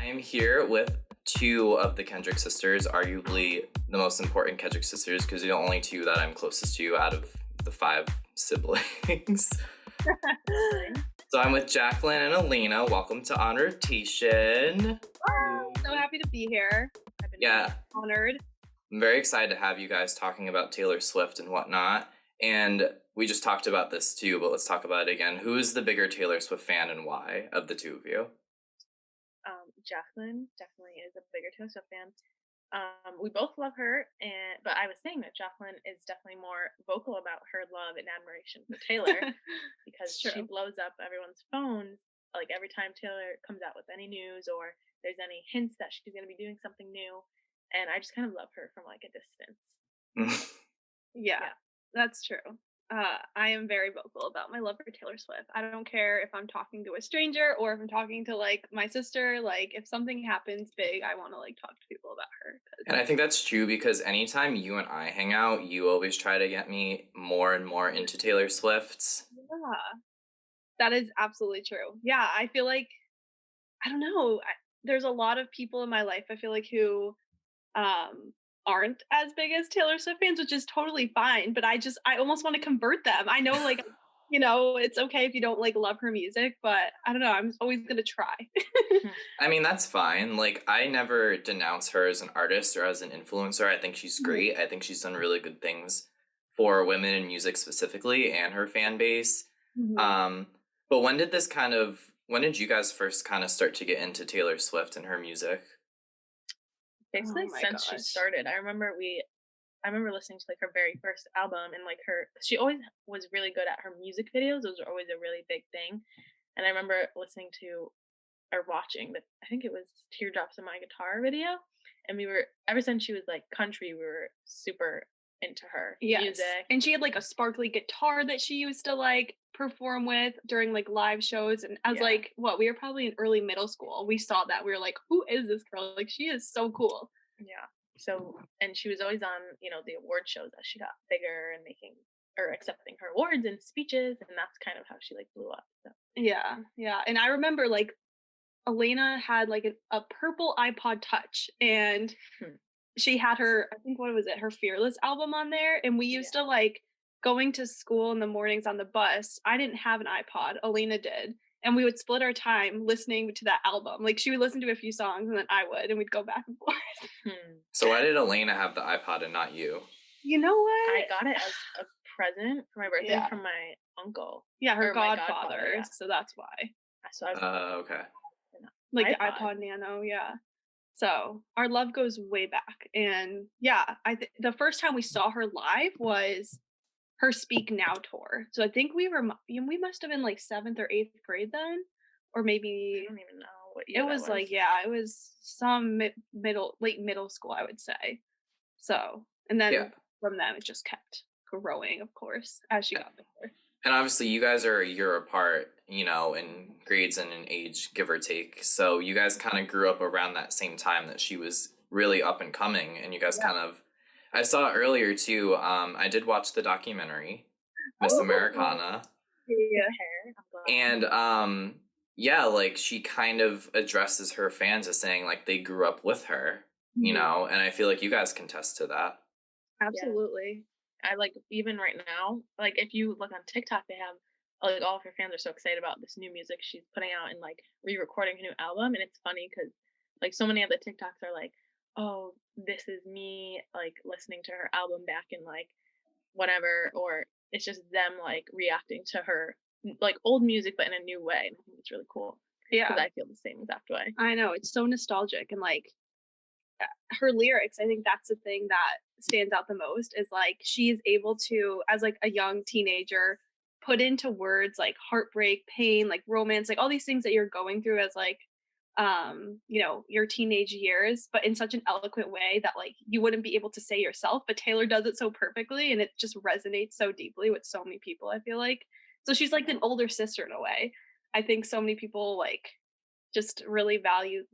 I'm here with two of the Kendrick sisters, arguably the most important Kendrick sisters, because you're the only two that I'm closest to out of the 5 siblings. So I'm with Jacqueline and Alaina. Welcome to On Rotation. Oh, so happy to be here. I've been honored. I'm very excited to have you guys talking about Taylor Swift and whatnot. And we just talked about this too, but let's talk about it again. Who is the bigger Taylor Swift fan and why of the two of you? Jacqueline definitely is a bigger Taylor Swift fan. We both love her, but I was saying that Jacqueline is definitely more vocal about her love and admiration for Taylor because she blows up everyone's phones like every time Taylor comes out with any news or there's any hints that she's going to be doing something new, and I just kind of love her from like a distance. Yeah, that's true. I am very vocal about my love for Taylor Swift. I don't care if I'm talking to a stranger or if I'm talking to like my sister. Like if something happens big, I want to like talk to people about her. And I think that's true because anytime you and I hang out, you always try to get me more and more into Taylor Swift. Yeah, that is absolutely true. Yeah, I feel like, I don't know, there's a lot of people in my life, I feel like, who aren't as big as Taylor Swift fans, which is totally fine, but I almost want to convert them. I know, like, you know, it's okay if you don't like love her music, but I don't know, I'm always gonna try. I mean, that's fine. Like, I never denounce her as an artist or as an influencer. I think she's great. I think she's done really good things for women in music specifically and her fan base. But when did you guys first kind of start to get into Taylor Swift and her music? Basically since she started. I remember listening to like her very first album, and like she always was really good at her music videos. Those were always a really big thing. And I remember listening to or watching I think it was Teardrops in My Guitar video, and we were, ever since she was like country, we were super into her music. And she had like a sparkly guitar that she used to like perform with during like live shows, and as like we were probably in early middle school, we saw that, we were like, who is this girl? Like, she is so cool. So, and she was always on, you know, the award shows as she got bigger and accepting her awards and speeches, and that's kind of how she like blew up. So. Yeah. And I remember like Alaina had like a purple iPod Touch, and she had her, I think, what was it, her Fearless album on there, and we used to like going to school in the mornings on the bus. I didn't have an iPod, Alaina did, and we would split our time listening to that album. Like, she would listen to a few songs and then I would, and we'd go back and forth. So why did Alaina have the iPod and not you? You know what? I got it as a present for my birthday from my uncle. Yeah, her godfather. So that's why. So I was okay. Like the iPod Nano, So our love goes way back. And the first time we saw her live was her Speak Now tour. So I think we must have been like 7th or 8th grade then, or maybe I don't even know what year it was. Like, it was some late middle school, I would say. So, and then from them it just kept growing, of course, as she got bigger. And obviously you guys are a year apart, you know, in grades and in age, give or take. So you guys kind of grew up around that same time that she was really up and coming. And you guys I saw earlier too, I did watch the documentary, Miss Americana. And like she kind of addresses her fans as saying like they grew up with her, you know, and I feel like you guys can attest to that. Absolutely. I like, even right now, like if you look on TikTok, they have like all of her fans are so excited about this new music she's putting out and like re-recording her new album. And it's funny because like so many of the TikToks are like, oh, this is me like listening to her album back in like whatever, or it's just them like reacting to her like old music but in a new way. And I think it's really cool. Because I feel the same exact way. I know, it's so nostalgic, and like her lyrics, I think that's the thing that stands out the most, is like she is able to, as like a young teenager, put into words like heartbreak, pain, like romance, like all these things that you're going through as like you know, your teenage years, but in such an eloquent way that like you wouldn't be able to say yourself, but Taylor does it so perfectly, and it just resonates so deeply with so many people, I feel like. So she's like an older sister in a way. I think so many people like just really value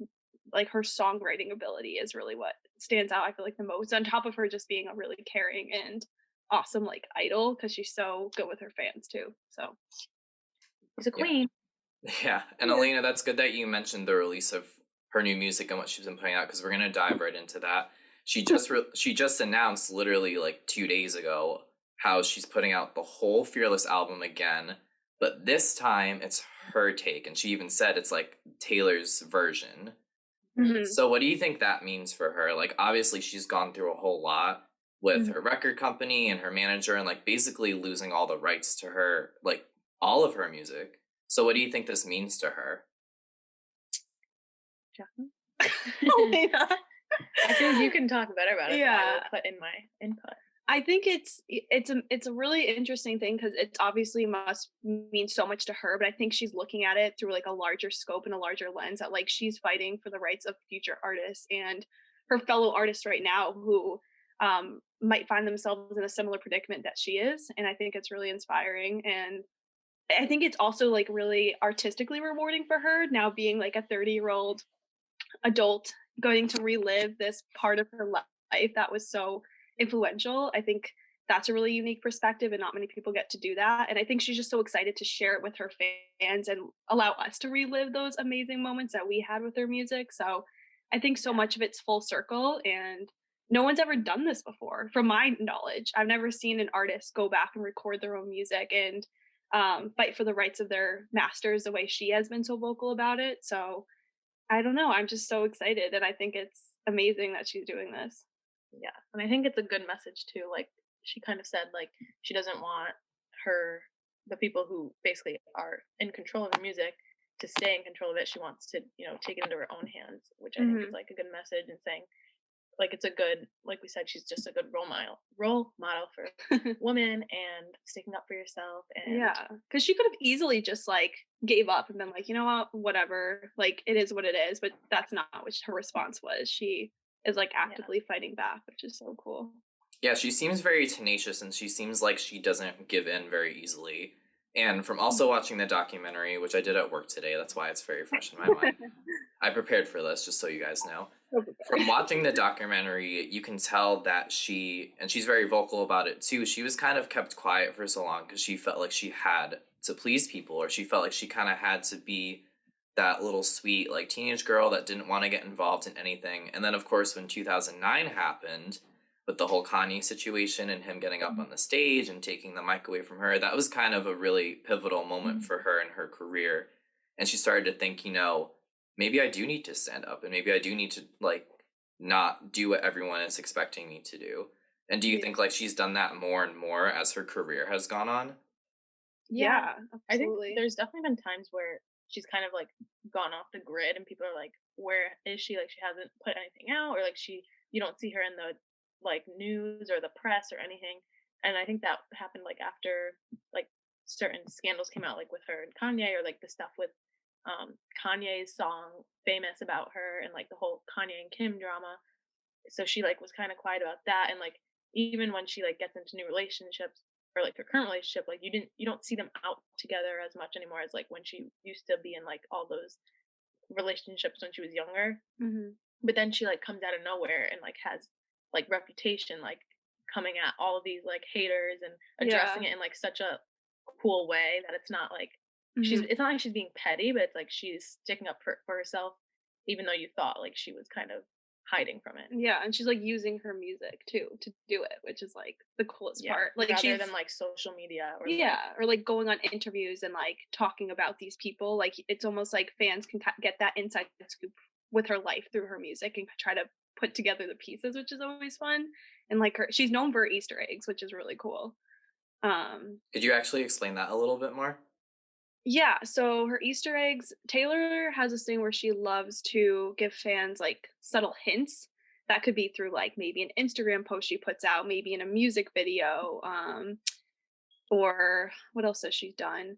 like her songwriting ability is really what stands out, I feel like, the most, on top of her just being a really caring and awesome like idol, because she's so good with her fans too. So she's a queen. Yeah, and Alaina, that's good that you mentioned the release of her new music and what she's been putting out, because we're gonna dive right into that. She just announced literally like 2 days ago how she's putting out the whole Fearless album again, but this time it's her take, and she even said it's like Taylor's version. Mhm. So what do you think that means for her? Like, obviously she's gone through a whole lot with her record company and her manager, and like basically losing all the rights to her, like all of her music. So what do you think this means to her? Jacqueline? Alaina. I think you can talk better about it. But I Yeah. will put in my input. I think it's a really interesting thing because it obviously must mean so much to her, but I think she's looking at it through like a larger scope and a larger lens, that like she's fighting for the rights of future artists and her fellow artists right now who might find themselves in a similar predicament that she is. And I think it's really inspiring, and I think it's also like really artistically rewarding for her now, being like a 30-year-old adult going to relive this part of her life that was so influential. I think that's a really unique perspective, and not many people get to do that. And I think she's just so excited to share it with her fans and allow us to relive those amazing moments that we had with her music. So I think so much of it's full circle, and no one's ever done this before, from my knowledge. I've never seen an artist go back and record their own music and fight for the rights of their masters the way she has been so vocal about it. So I don't know. I'm just so excited, and I think it's amazing that she's doing this. Yeah, and I think it's a good message too. Like she kind of said, like she doesn't want the people who basically are in control of the music to stay in control of it. She wants to, take it into her own hands, which I think is like a good message, and saying like it's a good, like we said, she's just a good role model for women and sticking up for yourself. And Yeah, because she could have easily just like gave up and been like, you know what, whatever, like it is what it is. But that's not what her response was. She is like actively fighting back, which is so cool. Yeah, she seems very tenacious, and she seems like she doesn't give in very easily. And from also watching the documentary, which I did at work today, that's why it's very fresh in my mind. I prepared for this, just so you guys know. From watching the documentary, you can tell that she's very vocal about it too, she was kind of kept quiet for so long because she felt like she had to please people, or she felt like she kind of had to be that little sweet like teenage girl that didn't want to get involved in anything. And then of course when 2009 happened, with the whole Kanye situation and him getting up on the stage and taking the mic away from her, that was kind of a really pivotal moment for her in her career. And she started to think, maybe I do need to stand up, and maybe I do need to like not do what everyone is expecting me to do. And do you think like she's done that more and more as her career has gone on? Yeah, I think absolutely. there's definitely been times where she's kind of like gone off the grid, and people are like, "Where is she? Like she hasn't put anything out, or like you don't see her in the like news or the press or anything." And I think that happened like after like certain scandals came out, like with her and Kanye, or like the stuff with Kanye's song "Famous" about her, and like the whole Kanye and Kim drama. So she like was kind of quiet about that, and like even when she like gets into new relationships, or like her current relationship, like you don't see them out together as much anymore as like when she used to be in like all those relationships when she was younger. But then she like comes out of nowhere and like has like reputation, like coming at all of these like haters and addressing it in like such a cool way that it's not like it's not like she's being petty, but it's like she's sticking up for herself, even though you thought like she was kind of hiding from it. Yeah, and she's like using her music too to do it, which is like the coolest part. Like rather she's than like social media or or like going on interviews and like talking about these people. Like it's almost like fans can get that inside scoop with her life through her music and try to put together the pieces, which is always fun. And like she's known for her Easter eggs, which is really cool. Could you actually explain that a little bit more? Yeah, so her Easter eggs, Taylor has this thing where she loves to give fans like subtle hints. That could be through like maybe an Instagram post she puts out, maybe in a music video, or what else has she done?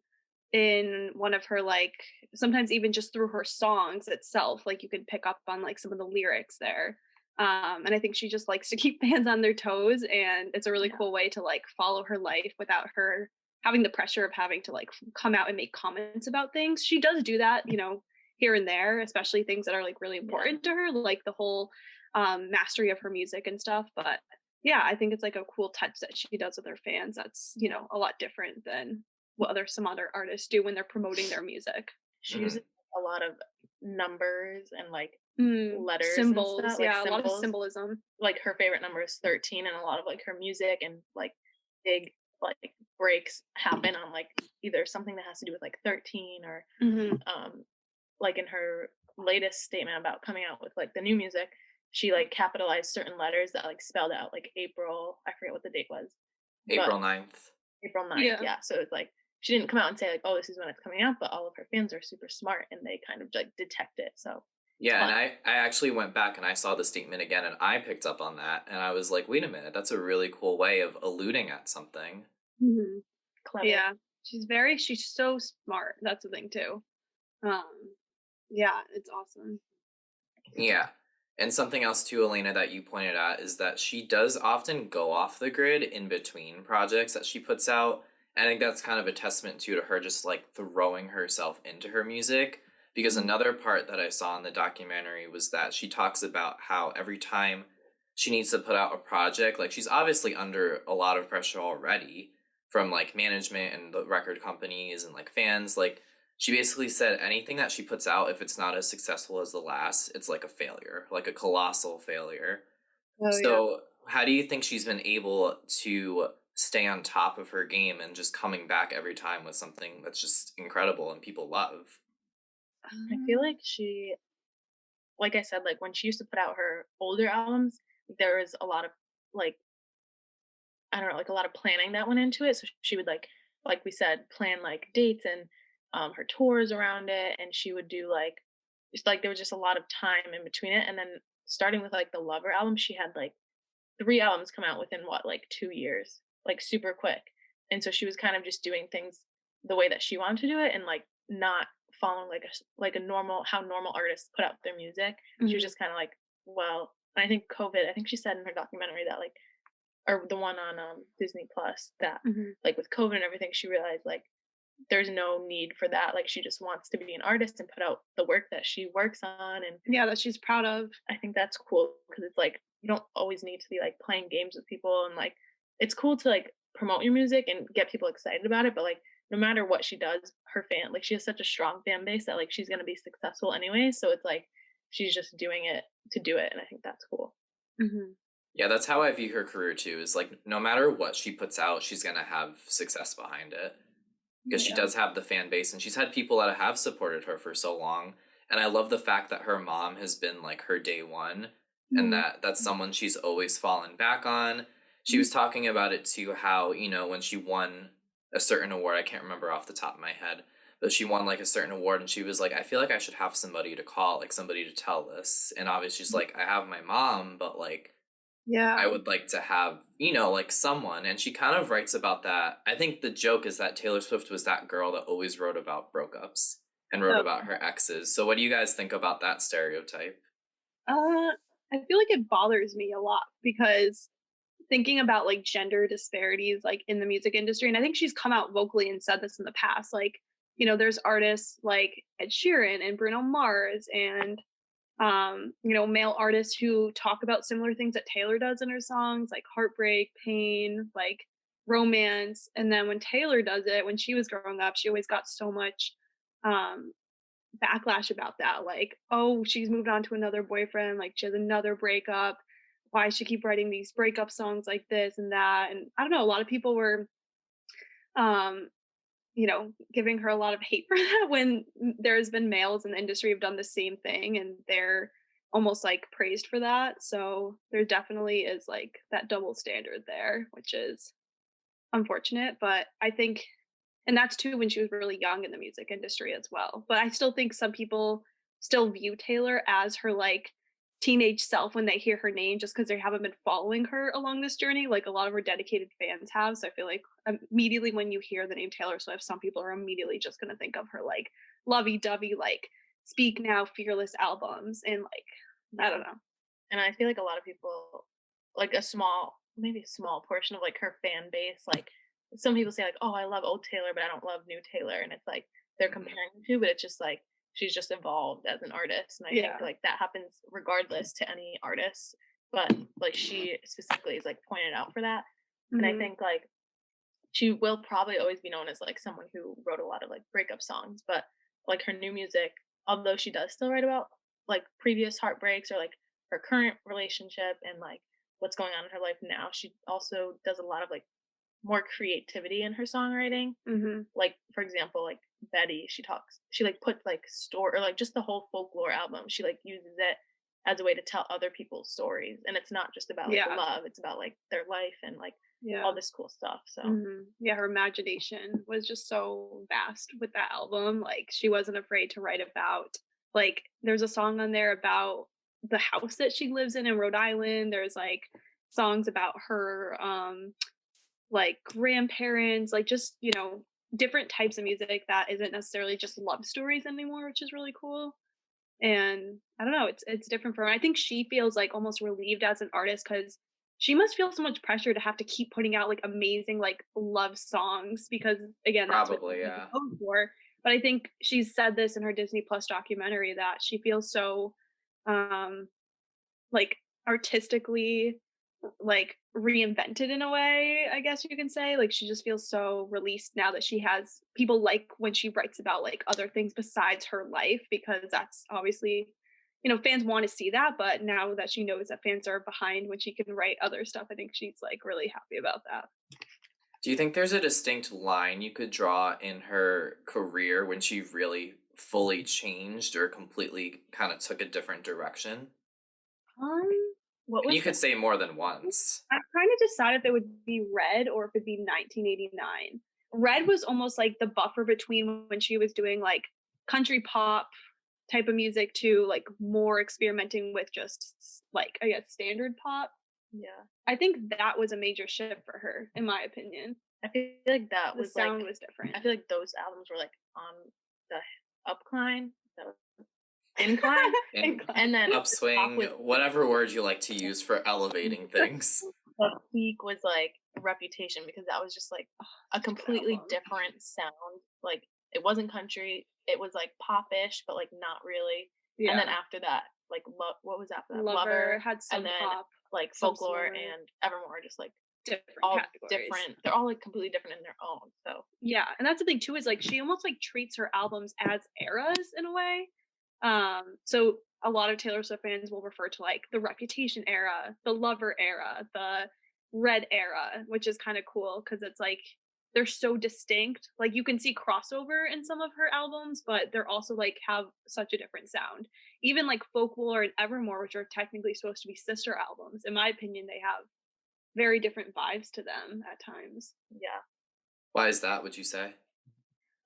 In one of her like sometimes even just through her songs itself, like you can pick up on like some of the lyrics there. And I think she just likes to keep fans on their toes, and it's a really cool way to like follow her life without her having the pressure of having to like come out and make comments about things. She does do that, here and there, especially things that are like really important to her, like the whole mastery of her music and stuff. But yeah, I think it's like a cool touch that she does with her fans. That's, a lot different than what some other artists do when they're promoting their music. She uses a lot of numbers and like letters and Symbols, stuff, like yeah, a lot of symbols. symbolism. Like her favorite number is 13, and a lot of like her music and like big like breaks happen on like either something that has to do with like 13 or Hmm. like in her latest statement about coming out with like the new music, she like capitalized certain letters that like spelled out like April, I forget what the date was, but April 9th. April 9th, Yeah. yeah. So it's like she didn't come out and say like, oh, this is when it's coming out, but all of her fans are super smart and they kind of like detect it. So it's Yeah, and fun. I actually went back and I saw the statement again and I picked up on that and I was like, wait a minute, that's a really cool way of alluding at something. Hmm. Clever. Yeah, she's so smart. That's the thing too. Um, yeah, it's awesome. Yeah. And something else too, Elena, that you pointed out is that she does often go off the grid in between projects that she puts out. I think that's kind of a testament to her just like throwing herself into her music. Because another part that I saw in the documentary was that she talks about how every time she needs to put out a project, like she's obviously under a lot of pressure already from like management and the record companies and like fans. Like she basically said anything that she puts out, if it's not as successful as the last, it's like a failure, like a colossal failure. Oh yeah. So, how do you think she's been able to stay on top of her game and just coming back every time with something that's just incredible and people love? I feel like she, like I said, like when she used to put out her older albums, there was a lot of like I don't know, like a lot of planning that went into it. So she would like we said, plan like dates and her tours around it, and she would do like just like there was just a lot of time in between it. And then starting with like the Lover album, she had like 3 albums come out within what like 2 years, like super quick. And so she was kind of just doing things the way that she wanted to do it, and like not following like a normal how normal artists put out their music. She was Mhm. just kind of like, well, and I think COVID. I think she said in her documentary that like or the one on Disney Plus that Mhm. like with COVID and everything, she realized like there's no need for that. Like she just wants to be an artist and put out the work that she works on. And Yeah, that she's proud of. I think that's cool because it's like you don't always need to be like playing games with people, and like it's cool to like promote your music and get people excited about it. But like no matter what she does, her fan like she has such a strong fan base that like she's gonna be successful anyway. So it's like she's just doing it to do it, and I think that's cool. Mhm. Yeah, that's how I view her career too. Is like no matter what she puts out, she's gonna have success behind it because she Yeah. does have the fan base and she's had people that have supported her for so long. And I love the fact that her mom has been like her day one and Mhm. that's someone she's always fallen back on. She was talking about it too, how, when she won a certain award, I can't remember off the top of my head, but she won like a certain award and she was like, I feel like I should have somebody to call, like somebody to tell this. And obviously she's like, I have my mom, but like I Yeah. would like to have, like someone. And she kind of writes about that. I think the joke is that Taylor Swift was that girl that always wrote about breakups and wrote Oh. about her exes. So what do you guys think about that stereotype? I feel like it bothers me a lot because thinking about like gender disparities like in the music industry, and I think she's come out vocally and said this in the past, like, there's artists like Ed Sheeran and Bruno Mars and male artists who talk about similar things that Taylor does in her songs, like heartbreak, pain, like romance. And then when Taylor does it, when she was growing up, she always got so much um backlash about that. Like, oh, she's moved on to another boyfriend, like she has another breakup. Why does she keep writing these breakup songs like this and that? And I don't know, a lot of people were um giving her a lot of hate for that when there's been males in the industry who've done the same thing and they're almost like praised for that. So there definitely is like that double standard there, which is unfortunate. But I think, and that's too when she was really young in the music industry as well. But I still think some people still view Taylor as her like teenage self when they hear her name just because they haven't been following her along this journey like a lot of her dedicated fans have. So I feel like immediately when you hear the name Taylor Swift, some people are immediately just going to think of her like lovey-dovey, like Speak Now, Fearless albums, and like I don't know. And I feel like a lot of people, like maybe a small portion of like her fan base, like some people say like, oh, I love old Taylor, but I don't love new Taylor. And it's like they're comparing the two, but it's just like she's just evolved as an artist. And I Yeah. think like that happens regardless to any artist. But like she specifically is like pointed out for that. And I Mhm. think like she will probably always be known as like someone who wrote a lot of like breakup songs, but like her new music, although she does still write about like previous heartbreaks or like her current relationship and like what's going on in her life now. She also does a lot of like more creativity in her songwriting. Mm-hmm. Like for example, like Betty, she like put like store or like just the whole folklore album. She like uses it as a way to tell other people's stories, and it's not just about like Yeah. love. It's about like their life and like Yeah. all this cool stuff. So Yeah, her imagination was just so vast with that album. Like she wasn't afraid to write about, like there's a song on there about the house that she lives in Rhode Island. There's like songs about her like grandparents, like just, different types of music that isn't necessarily just love stories anymore, which is really cool. And I don't know, it's different for her. I think she feels like almost relieved as an artist because she must feel so much pressure to have to keep putting out like amazing like love songs because again that's what Probably, she's yeah. known for. But I think she's said this in her Disney Plus documentary that she feels so um like artistically like reinvented in a way, I guess you can say. Like she just feels so released now that she has people like when she writes about like other things besides her life, because that's obviously, fans want to see that. But now that she knows that fans are behind when she can write other stuff, I think she's like really happy about that. Do you think there's a distinct line you could draw in her career when she really fully changed or completely kind of took a different direction? Um, what And was you could say more than once. I kind of decided if it would be Red or if it'd be 1989. Red was almost like the buffer between when she was doing like country pop type of music to like more experimenting with just like I guess standard pop. yeah. I think that was a major shift for her, in my opinion. I feel like that The was sound like was different. I feel like those albums were like on the upcline, the incline, and then the top Upswing, was whatever word you like to use for elevating things. the peak was like Reputation because that was just like a completely album. different sound. Like it wasn't country, it was like popish, but like not really. Yeah. And then after that, like what was after that? Lover had some and then pop, like some Folklore slower. and Evermore, just like Different all categories. different. They're all like completely different in their own. So Yeah, and that's the thing too is like she almost like treats her albums as eras in a way. So a lot of Taylor Swift fans will refer to like the Reputation era, the Lover era, the Red era, which is kind of cool because it's like they're so distinct. Like you can see crossover in some of her albums, but they're also like have such a different sound. Even like Folklore and Evermore, which are technically supposed to be sister albums, in my opinion, they have very different vibes to them at times. yeah. Why is that, would you say?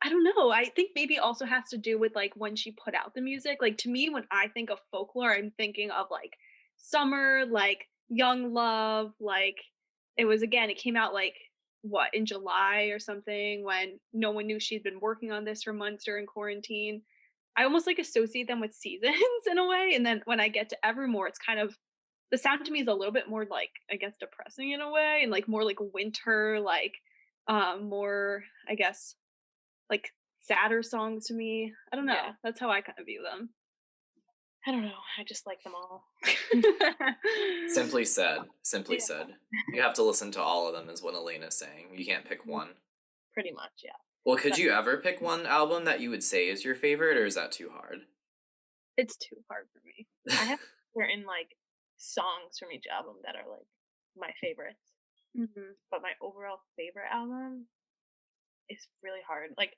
I don't know. I think maybe it also has to do with like when she put out the music. Like to me, when I think of Folklore, I'm thinking of like summer, like young love. Like it came out like what in July or something when no one knew she'd been working on this for months during quarantine. I almost like associate them with seasons in a way. And then when I get to Evermore, it's kind of the sound to me is a little bit more like I guess depressing in a way and like more like winter, like more I guess like sadder songs to me. I don't know. Yeah. That's how I kind of view them. I don't know. I just like them all. Simply said. Simply Yeah. said. You have to listen to all of them, is what Elena's saying. You can't pick one. Pretty much, yeah. Well, could you ever pick one album that you would say is your favorite, or is that too hard? It's too hard for me. I have certain like songs from each album that are like my favorites, but my overall favorite album is really hard. Like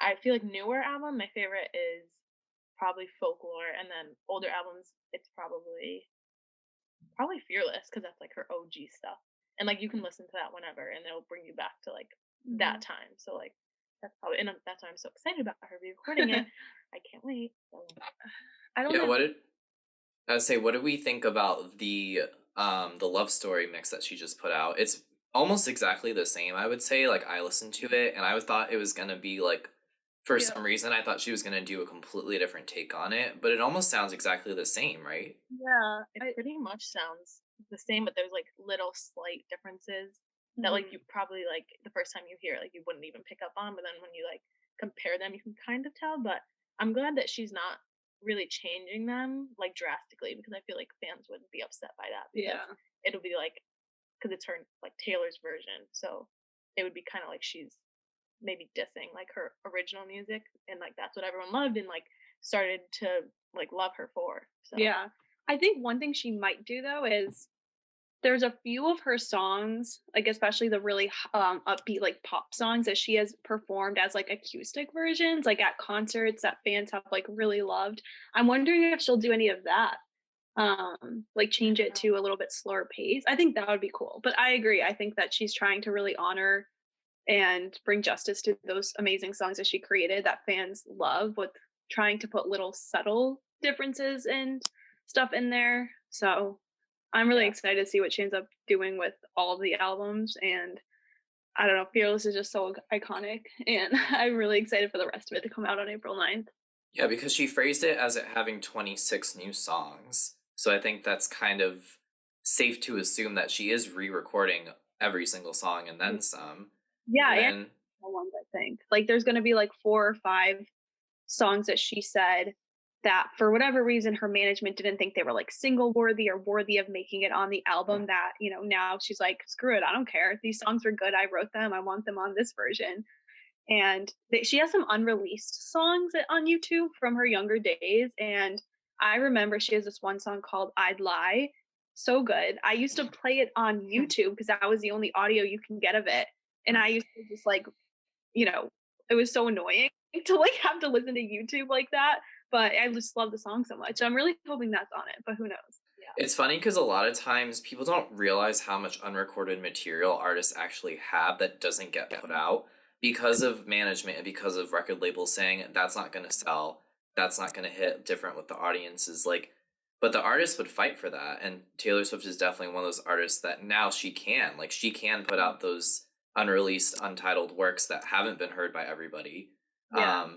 I feel like newer album, my favorite is probably Folklore, and then older albums, it's probably Fearless because that's like her OG stuff, and like you can listen to that whenever, and it'll bring you back to like that time. So like that's probably, and that's why I'm so excited about her recording it. I can't wait. So. I don't Yeah, know. what did we think about the love story mix that she just put out? It's almost exactly the same, I would say. Like I listened to it and I thought it was gonna be like for some reason I thought she was gonna do a completely different take on it, but it almost sounds exactly the same, right? Yeah. It pretty much sounds the same, but there's like little slight differences that like you probably like the first time you hear it, like you wouldn't even pick up on, but then when you like compare them, you can kind of tell. But I'm glad that she's not really changing them like drastically because I feel like fans wouldn't be upset by that because it'll be like because it's her like Taylor's version, so it would be kind of like she's maybe dissing like her original music and like that's what everyone loved and like started to like love her for. So Yeah. I think one thing she might do though is there's a few of her songs, like especially the really upbeat like pop songs that she has performed as like acoustic versions, like at concerts that fans have like really loved. I'm wondering if she'll do any of that. Like I change don't it know. to a little bit slower pace. I think that would be cool. But I agree. I think that she's trying to really honor and bring justice to those amazing songs that she created that fans love with trying to put little subtle differences and stuff in there. So I'm really Yeah. excited to see what she ends up doing with all the albums. And I don't know, Fearless is just so iconic. And I'm really excited for the rest of it to come out on April 9th. Yeah, because she phrased it as it having 26 new songs. So I think that's kind of safe to assume that she is re-recording every single song and then some. Yeah, And and then ones I think. Like there's gonna be like 4 or 5 songs that she said that for whatever reason her management didn't think they were like single worthy or worthy of making it on the album that now she's like screw it, I don't care, these songs are good, I wrote them, I want them on this version. And she has some unreleased songs on YouTube from her younger days, and I remember she has this one song called I'd Lie, so good. I used to play it on YouTube because that was the only audio you can get of it, and I used to just like you know, it was so annoying to like have to listen to YouTube like that. But I just love the song so much. I'm really hoping that's on it, but who knows? Yeah. it's funny because a lot of times people don't realize how much unrecorded material artists actually have that doesn't get put out because of management and because of record labels saying that's not going to sell, that's not going to hit different with the audiences. Like, but the artist would fight for that, and Taylor Swift is definitely one of those artists that now she can put out those unreleased, untitled works that haven't been heard by everybody. Yeah.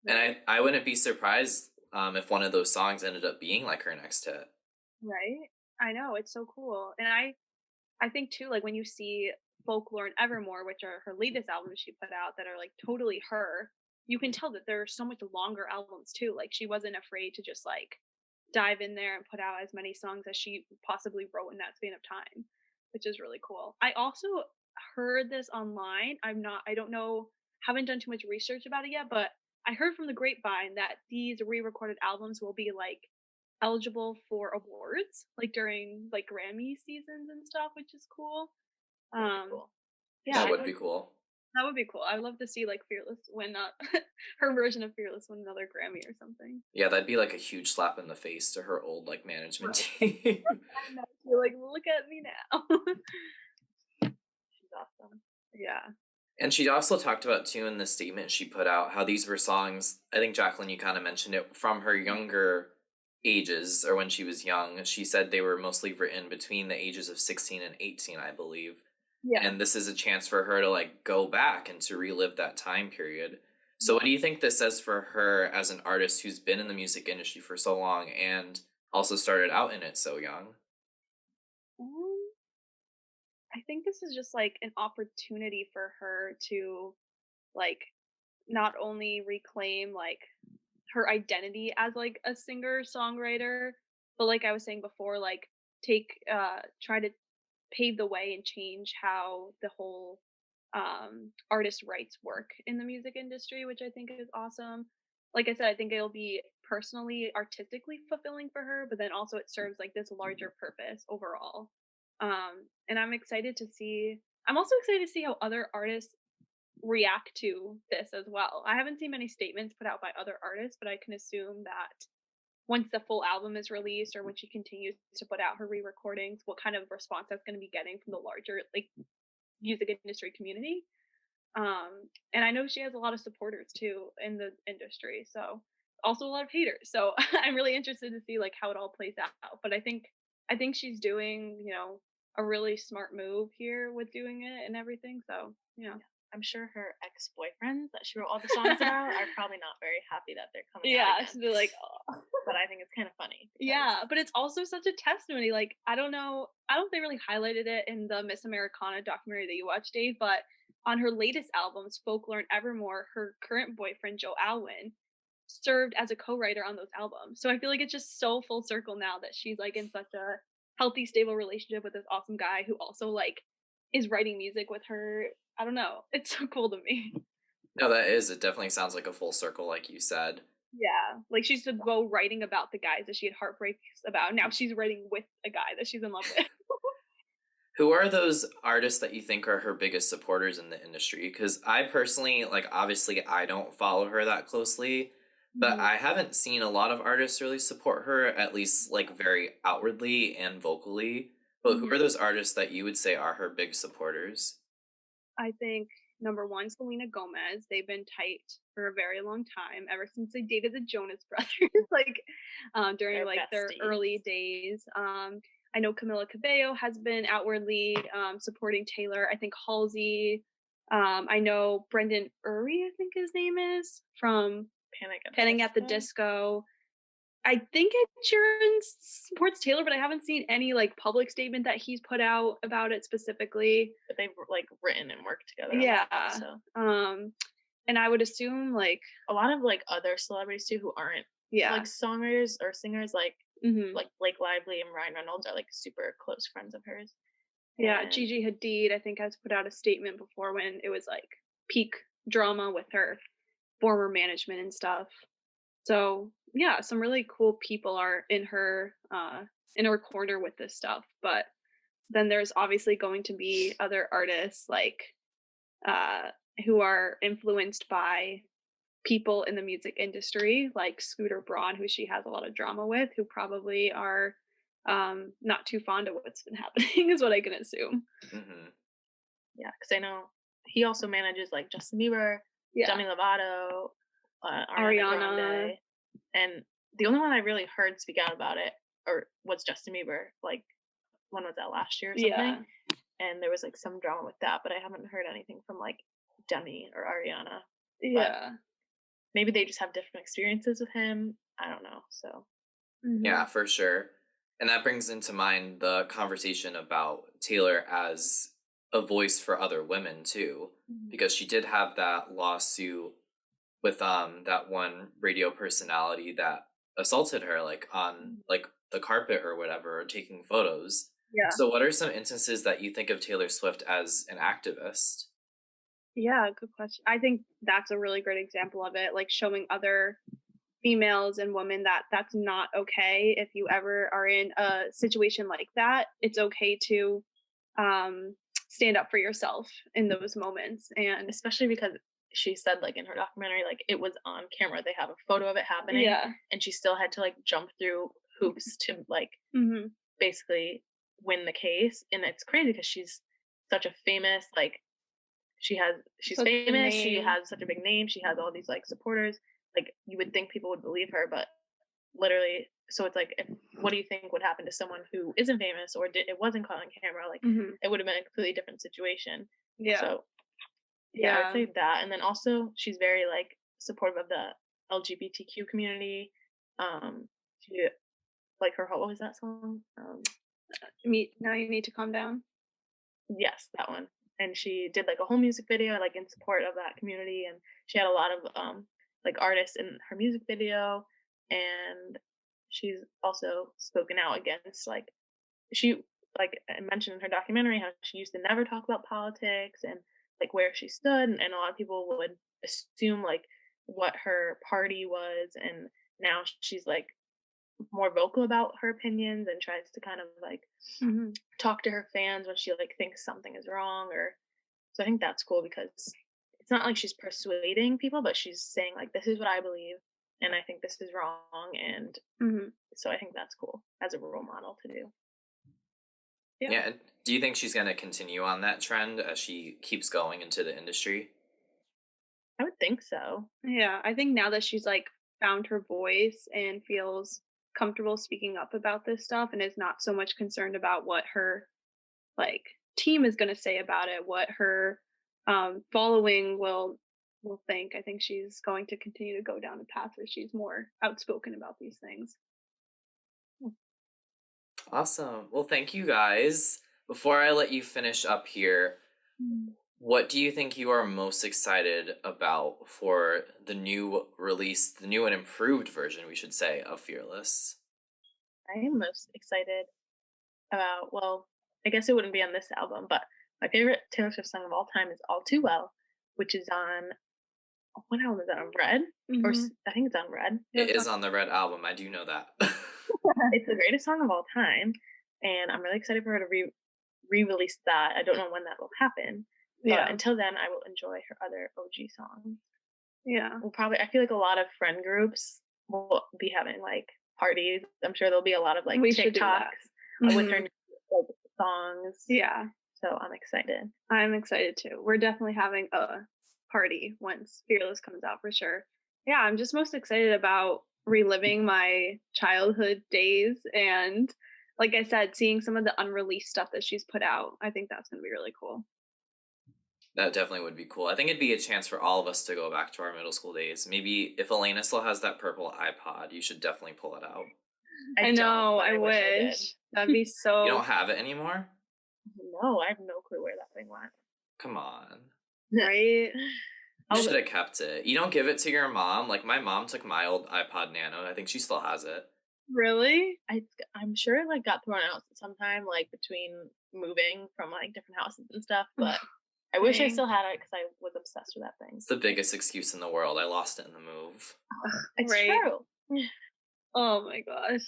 And I wouldn't be surprised if one of those songs ended up being like her next hit. Right? I know, it's so cool. And I think too, like when you see Folklore and Evermore, which are her latest albums she put out that are like totally her, you can tell that there are so much longer albums too. Like she wasn't afraid to just like dive in there and put out as many songs as she possibly wrote in that span of time, which is really cool. I also heard this online. I don't know, haven't done too much research about it yet, but I heard from the grapevine that these re-recorded albums will be like eligible for awards like during like Grammy seasons and stuff, which is cool. Cool. Yeah, That would be cool. that would be cool. I'd love to see like Fearless win her version of Fearless win another Grammy or something. Yeah, that'd be like a huge slap in the face to her old like management Right. team. I know. You're like, look at me now. She's awesome. Yeah. And she also talked about too in the statement she put out how these were songs, I think Jacqueline, you kind of mentioned it, from her younger ages or when she was young. She said they were mostly written between the ages of 16 and 18, I believe. Yeah. And this is a chance for her to like go back and to relive that time period. So what do you think this says for her as an artist who's been in the music industry for so long and also started out in it so young? Um, I think this is just like an opportunity for her to like not only reclaim like her identity as like a singer songwriter, but like I was saying before, like try to pave the way and change how the whole artist rights work in the music industry, which I think is awesome. Like I said, I think it'll be personally artistically fulfilling for her, but then also it serves like this larger purpose overall. And I'm also excited to see how other artists react to this as well. I haven't seen many statements put out by other artists, but I can assume that once the full album is released or when she continues to put out her re-recordings, what kind of response that's going to be getting from the larger like music industry community. And I know she has a lot of supporters too in the industry, so also a lot of haters. So I'm really interested to see like how it all plays out. But I think she's doing a really smart move here with doing it and everything. So yeah. I'm sure her ex-boyfriends that she wrote all the songs about are probably not very happy that they're coming out Yeah, again. so they're like, oh. But I think it's kind of funny. Yeah, but it's also such a testimony. Like, I don't know if they really highlighted it in the Miss Americana documentary that you watched, Dave, but on her latest albums, Folklore and Evermore, her current boyfriend, Joe Alwyn, served as a co-writer on those albums. So I feel like it's just so full circle now that she's like in such a healthy, stable relationship with this awesome guy who also like is writing music with her. I don't know. It's so cool to me. No, that is. It definitely sounds like a full circle, like you said. Yeah, like, she used to go writing about the guys that she had heartbreaks about. Now she's writing with a guy that she's in love with. Who are those artists that you think are her biggest supporters in the industry? Because I personally, like, obviously, I don't follow her that closely, but Mhm, I haven't seen a lot of artists really support her, at least like very outwardly and vocally. But who mhm. are those artists that you would say are her big supporters? I think number 1, Selena Gomez. They've been tight for a very long time, ever since they dated the Jonas Brothers, like, during, They're like, their besties. early days. I know Camila Cabello has been outwardly, supporting Taylor. I think Halsey. I know Brendan Urie, I think his name is, from Panic at the Panic at the Disco. Disco. I think Ed Sheeran supports Taylor, but I haven't seen any, like, public statement that he's put out about it specifically. But they've like written and worked together a lot. Yeah, So um, and I would assume, like, a lot of like other celebrities too who aren't yeah, like songwriters or singers mhm, like Blake Lively and Ryan Reynolds are like super close friends of hers. yeah, And Gigi Hadid, I think, has put out a statement before when it was, like, peak drama with her former management and stuff. So, yeah, some really cool people are in her corner with this stuff, but then there's obviously going to be other artists, like, uh, who are influenced by people in the music industry, like Scooter Braun, who she has a lot of drama with, who probably are not too fond of what's been happening, is what I can assume. Hmm. yeah, because I know he also manages like Justin Bieber, Yeah. Demi Lovato, Ariana Ariana. Grande, and the only one I really heard speak out about it or was Justin Bieber. Like when was that, last year or something? Yeah. And there was like some drama with that, but I haven't heard anything from like Demi or Ariana. But Yeah. maybe they just have different experiences with him. I don't know. So Yeah, Mhm. for sure. And that brings into mind the conversation about Taylor as a voice for other women too, Mhm. because she did have that lawsuit with that one radio personality that assaulted her like on Mhm. like the carpet or whatever or taking photos. Yeah. So what are some instances that you think of Taylor Swift as an activist? Yeah, good question. I think that's a really great example of it, like showing other females and women that that's not okay. If you ever are in a situation like that, it's okay to stand up for yourself in those moments. And especially because she said like in her documentary, like it was on camera. They have a photo of it happening, yeah. and she still had to like jump through hoops to like Hmm. basically win the case. And it's crazy because she's such a famous like she's Such a famous, she name. has such a big name, she has all these like supporters. Like you would think people would believe her, but literally, so it's like if, what do you think would happen to someone who isn't famous or it wasn't caught on camera? Like Hmm. it would have been a completely different situation. Yeah. So yeah, I would Yeah. say that. And then also she's very like supportive of the LGBTQ community. She like her what was that song? Me now you need to calm down. Yes, that one. And she did like a whole music video like in support of that community, and she had a lot of like artists in her music video. And she's also spoken out against like she like I mentioned in her documentary how she used to never talk about politics and like where she stood, and a lot of people would assume like what her party was. And now she's like more vocal about her opinions and tries to kind of like Hmm. talk to her fans when she like thinks something is wrong. Or so I think that's cool because it's not like she's persuading people, but she's saying like this is what I believe and I think this is wrong. And Hmm. so I think that's cool as a role model to do. Yeah. Yeah, and do you think she's going to continue on that trend as she keeps going into the industry? I would think so. Yeah. I think now that she's like found her voice and feels comfortable speaking up about this stuff and is not so much concerned about what her like team is going to say about it, what her following will think. I think she's going to continue to go down a path where she's more outspoken about these things. Awesome. Well, thank you guys. Before I let you finish up here, Mm. what do you think you are most excited about for the new release, the new and improved version, we should say, of Fearless? I am most excited about, well, I guess it wouldn't be on this album, but my favorite Taylor Swift song of all time is All Too Well, which is on what album is that on? Red? Or I think it's on Red. It is on the Red album. I do know that. It's the greatest song of all time, and I'm really excited for her to re-release that. I don't know when that will happen, but until then, I will enjoy her other OG songs. Yeah. We'll probably, I feel like a lot of friend groups will be having like parties. I'm sure there'll be a lot of like TikToks with her like songs. Yeah. So I'm excited. I'm excited too. We're definitely having a party once Fearless comes out for sure. Yeah, I'm just most excited about reliving my childhood days and, like I said, seeing some of the unreleased stuff that she's put out. I think that's going to be really cool. That definitely would be cool. I think it'd be a chance for all of us to go back to our middle school days. Maybe if Alaina still has that purple iPod, you should definitely pull it out. I know, I wish. That'd be so... You don't have it anymore? No, I have no clue where that thing went. Come on. Right? You should have kept it. You don't give it to your mom. Like, my mom took my old iPod Nano. I think she still has it. Really? I'm sure it like got thrown out sometime, like between moving from like different houses and stuff, but I wish I still had it because I was obsessed with that thing. It's the biggest excuse in the world. I lost it in the move. It's true. Oh my gosh.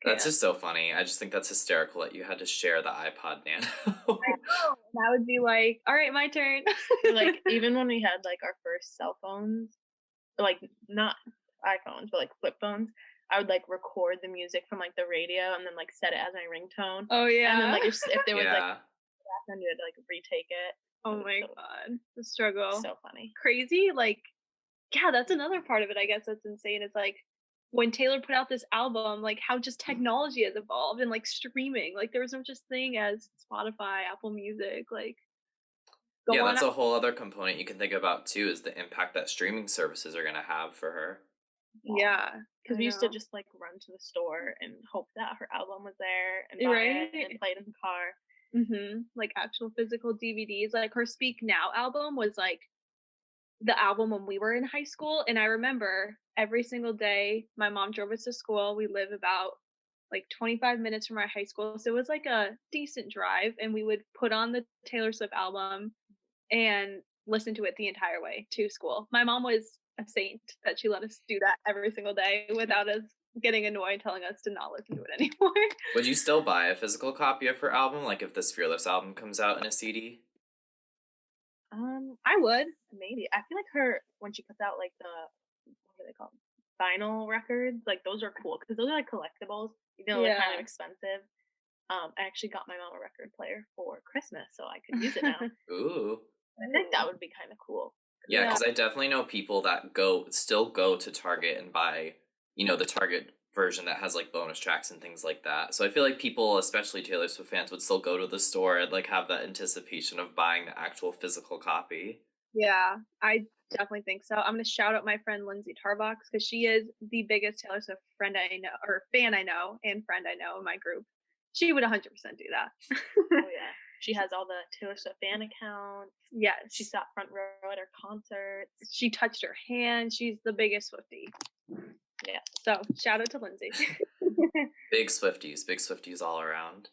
That's just so funny. I just think that's hysterical that you had to share the iPod Nano. I know. That would be like, all right, my turn. Like, even when we had like our first cell phones, like not iPhones, but like flip phones, I would like record the music from like the radio and then like set it as my ringtone. Oh yeah. And then like if there was like then you had to like retake it. Oh my god. The struggle. So funny. Crazy. Like, yeah, that's another part of it, I guess, that's insane. It's like when Taylor put out this album, like how just technology has evolved and like streaming. Like there was no such thing as Spotify, Apple Music, like that's a whole other component you can think about too, is the impact that streaming services are gonna have for her. Yeah. Because we used to just like run to the store and hope that her album was there and buy it and play it in the car. Like actual physical DVDs. Like her Speak Now album was like the album when we were in high school, and I remember every single day my mom drove us to school. We live about like 25 minutes from our high school, so it was like a decent drive, and we would put on the Taylor Swift album and listen to it the entire way to school. My mom was a saint that she let us do that every single day without us getting annoyed, telling us to not listen to it anymore. Would you still buy a physical copy of her album, like if this Fearless album comes out in a CD? I would. Maybe. I feel like her, when she puts out like the, what are they called? Vinyl records, like those are cool because those are like collectibles, even though they're kind of expensive. I actually got my mom a record player for Christmas, so I could use it now. Ooh. I think that would be kind of cool. Yeah, because I definitely know people that still go to Target and buy, the Target version that has like bonus tracks and things like that. So I feel like people, especially Taylor Swift fans, would still go to the store and like have that anticipation of buying the actual physical copy. Yeah, I definitely think so. I'm going to shout out my friend Lindsay Tarbox because she is the biggest Taylor Swift fan I know and friend I know in my group. She would 100% do that. Oh yeah. She has all the Taylor Swift fan accounts. Yes. She sat front row at her concerts. She touched her hand. She's the biggest Swiftie. Yeah. So shout out to Lindsay. Big Swifties all around.